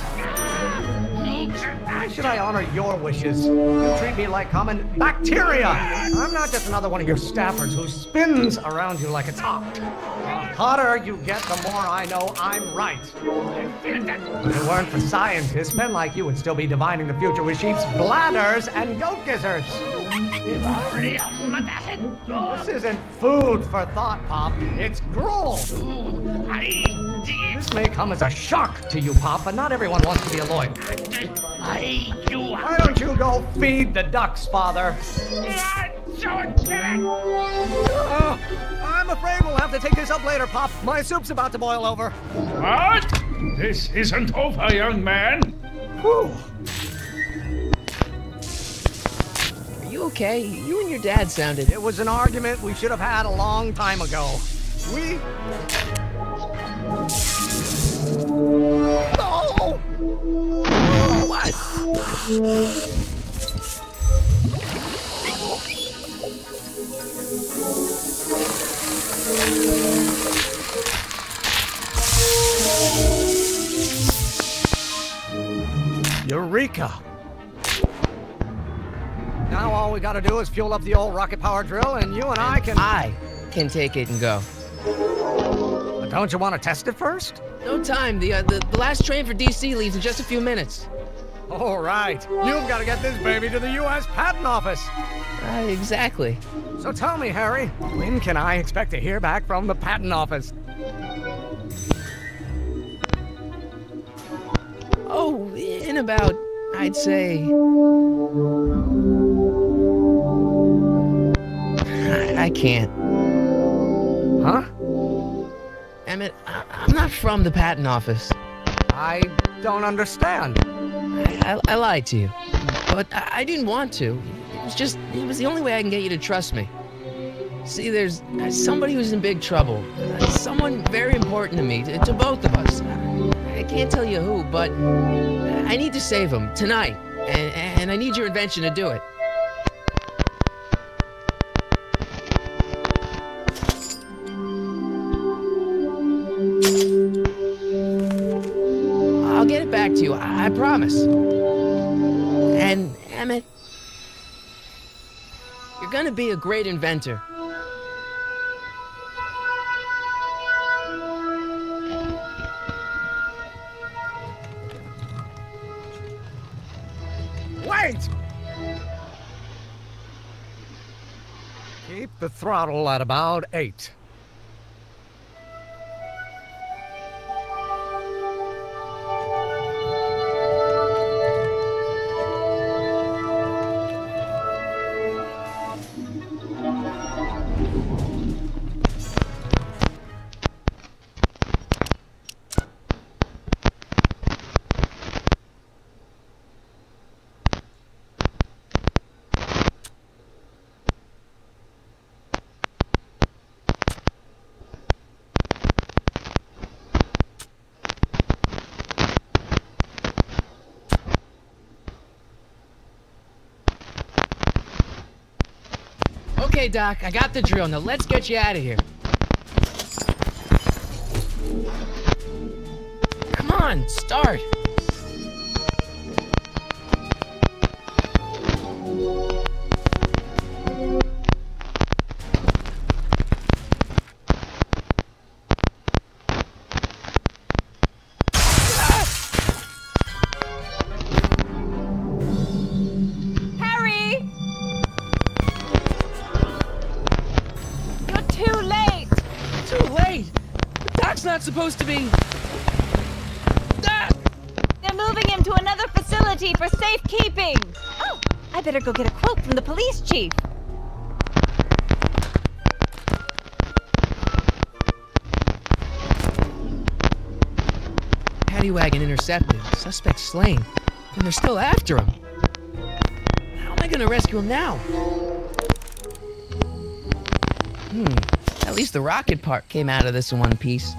Why should I honor your wishes? You treat me like common bacteria. I'm not just another one of your staffers who spins around you like a top. The hotter you get, the more I know I'm right. If it weren't for scientists, men like you would still be divining the future with sheep's bladders and goat gizzards. This isn't food for thought, Pop. It's gruel. This may come as a shock to you, Pop, but not everyone wants to be a lawyer. Why don't you go feed the ducks, Father? I'm afraid we'll have to take this up later, Pop. My soup's about to boil over. What? This isn't over, young man. Whew. Are you okay? You and your dad sounded... It was an argument we should have had a long time ago. We... Oh! What? Eureka! Now all we gotta do is fuel up the old rocket power drill and you and I can take it and go. But don't you want to test it first? No time. The last train for DC leaves in just a few minutes. All right. You've got to get this baby to the U.S. Patent Office. Exactly. So tell me, Harry, when can I expect to hear back from the Patent Office? In about, I'd say... I can't. Huh? Emmett, I'm not from the patent office. I don't understand. I lied to you. But I didn't want to. It was the only way I can get you to trust me. See, there's somebody who's in big trouble. Someone very important to me, to both of us. I can't tell you who, but I need to save him tonight. And I need your invention to do it. I'll get it back to you, I promise. And, Emmett, you're gonna be a great inventor. Wait! Keep the throttle at about 8. Okay, Doc, I got the drill. Now let's get you out of here. Come on, start. Not supposed to be. Ah! They're moving him to another facility for safekeeping. Oh, I better go get a quote from the police chief. Paddy wagon intercepted. Suspect slain. And they're still after him. How am I gonna rescue him now? At least the rocket part came out of this in one piece.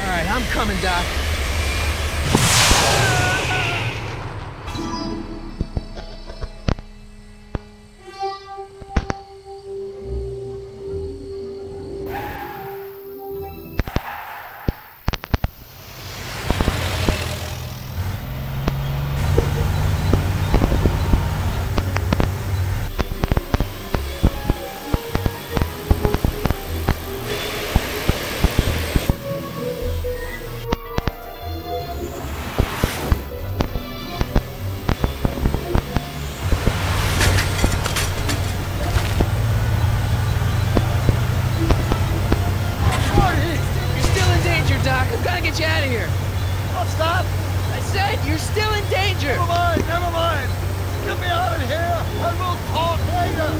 Alright, I'm coming, Doc. Doc, I've got to get you out of here. What's that? I said you're still in danger. Never mind, never mind. Get me out of here, and we'll talk later.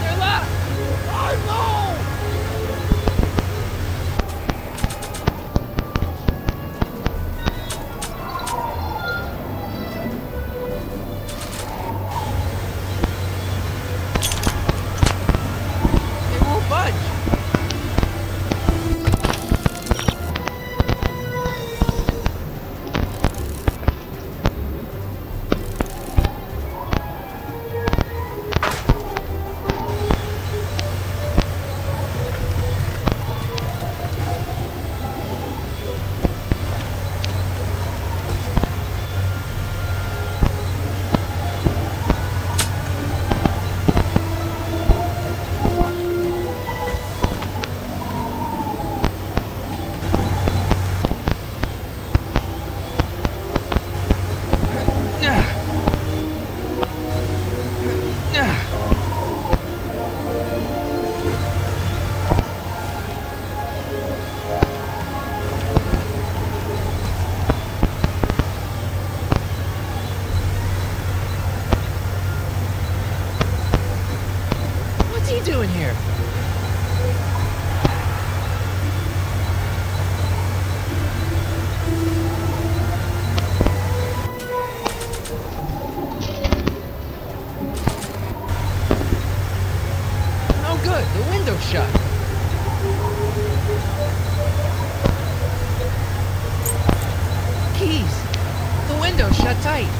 They're locked. I know! They won't budge. doing here? Oh, good. The window's shut. Keys. The window's shut tight.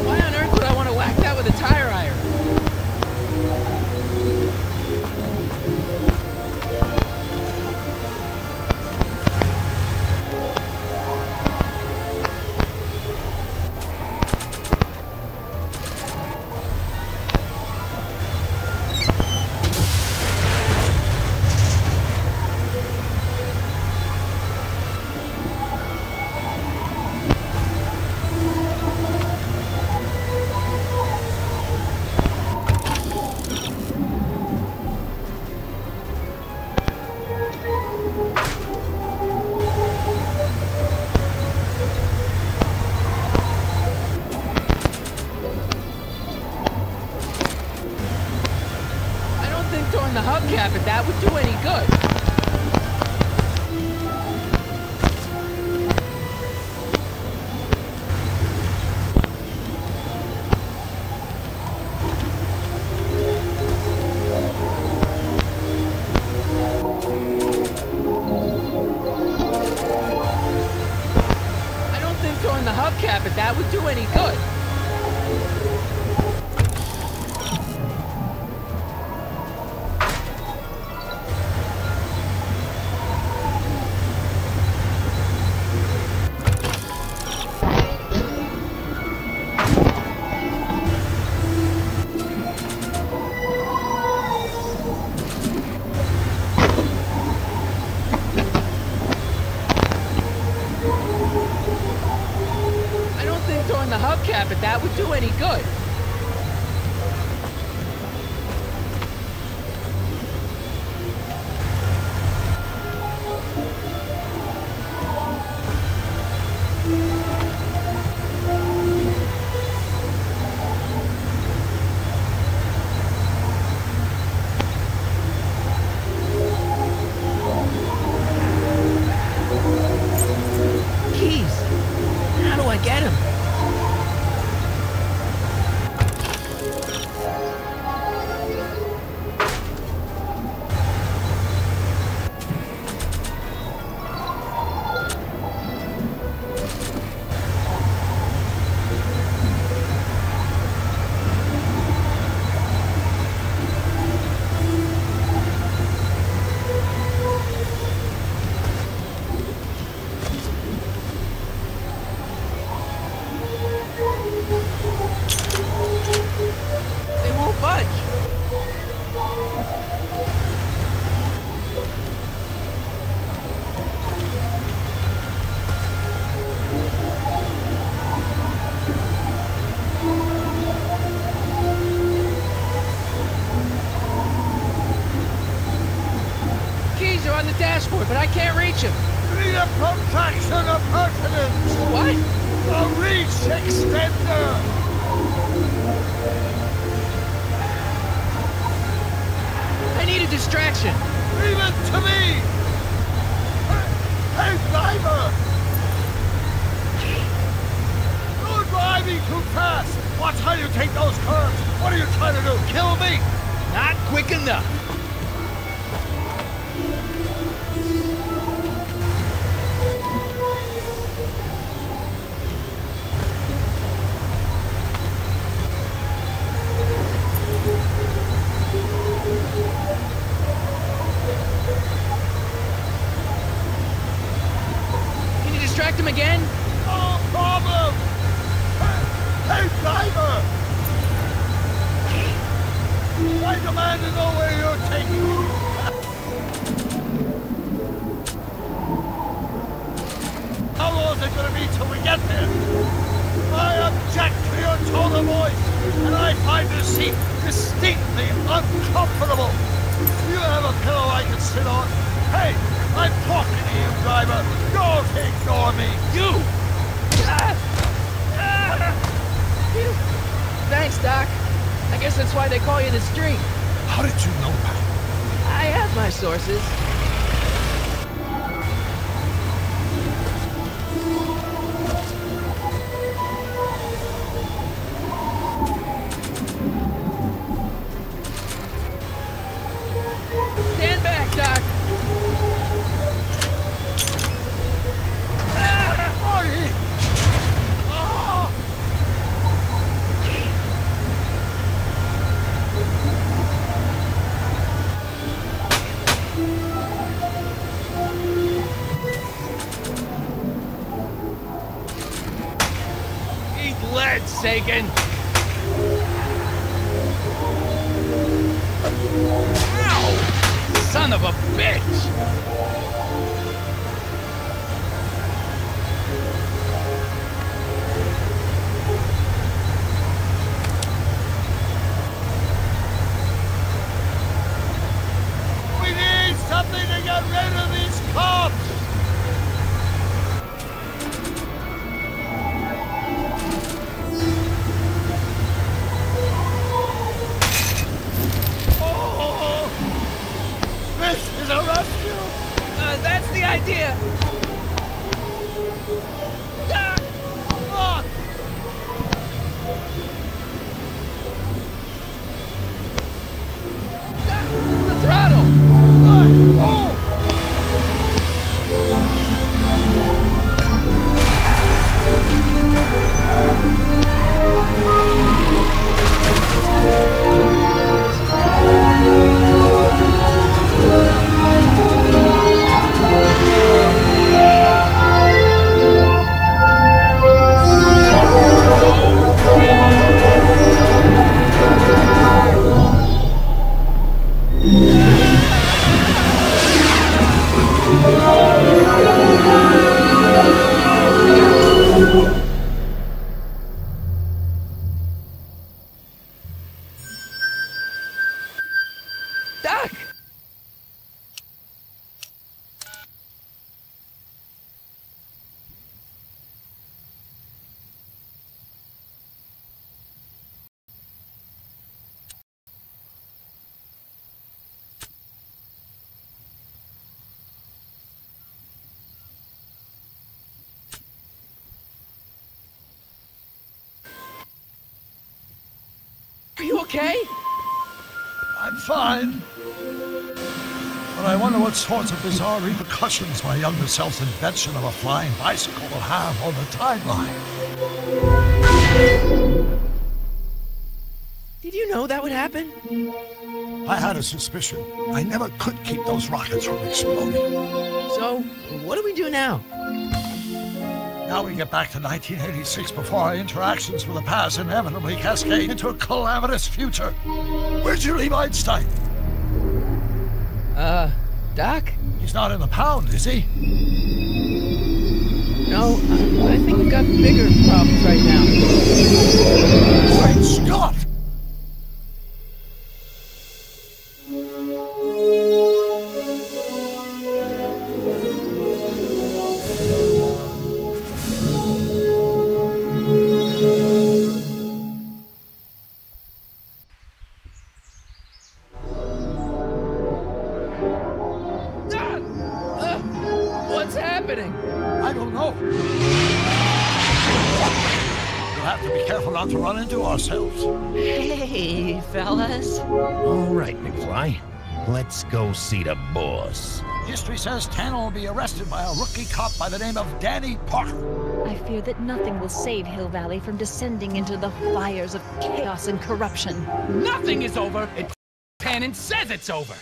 Why on earth would I want to whack that with a tire iron? Throwing the hubcap at that would do any good. I don't think throwing the hubcap at that would do any good. Throwing the hubcap at that would do any good. Keys. How do I get him? Keys are on the dashboard, but I can't reach him. Need a protraction of pertinence. What? A reach extender. I need a distraction. Leave it to me. Hey, driver! You're driving too fast. Watch how you take those curves. What are you trying to do? Kill me? Not quick enough. Can you distract him again? No problem. Hey, driver! I demand to know where you're taking me. How long is it going to be till we get there? I object to your tone of voice, and I I find this seat distinctly uncomfortable. Do you have a pillow I can sit on? Hey, I'm talking to you, driver. Don't ignore me. You! Thanks, Doc. I guess that's why they call you the Streak. How did you know that? I have my sources. Stand back, Doc. Marty! Oh! Eat lead, Sagan! Ow! Son of a bitch! We need something to get rid of these cops! Oh! This is a rescue! That's the idea. Doc! Look! The throttle! Oh! Doc! Are you okay? I'm fine. But I wonder what sorts of bizarre repercussions my younger self's invention of a flying bicycle will have on the timeline. Did you know that would happen? I had a suspicion. I never could keep those rockets from exploding. So, what do we do now? Now we get back to 1986 before our interactions with the past inevitably cascade into a calamitous future. Where'd you leave Einstein? Doc? He's not in the pound, is he? No, I think we've got bigger problems right now. Great Scott! What's happening? I don't know. We'll have to be careful not to run into ourselves. Hey, fellas. All right, McFly. Let's go see the boss. History says Tanner will be arrested by a rookie cop by the name of Danny Parker. I fear that nothing will save Hill Valley from descending into the fires of chaos and corruption. Nothing is over! Tannen says it's over!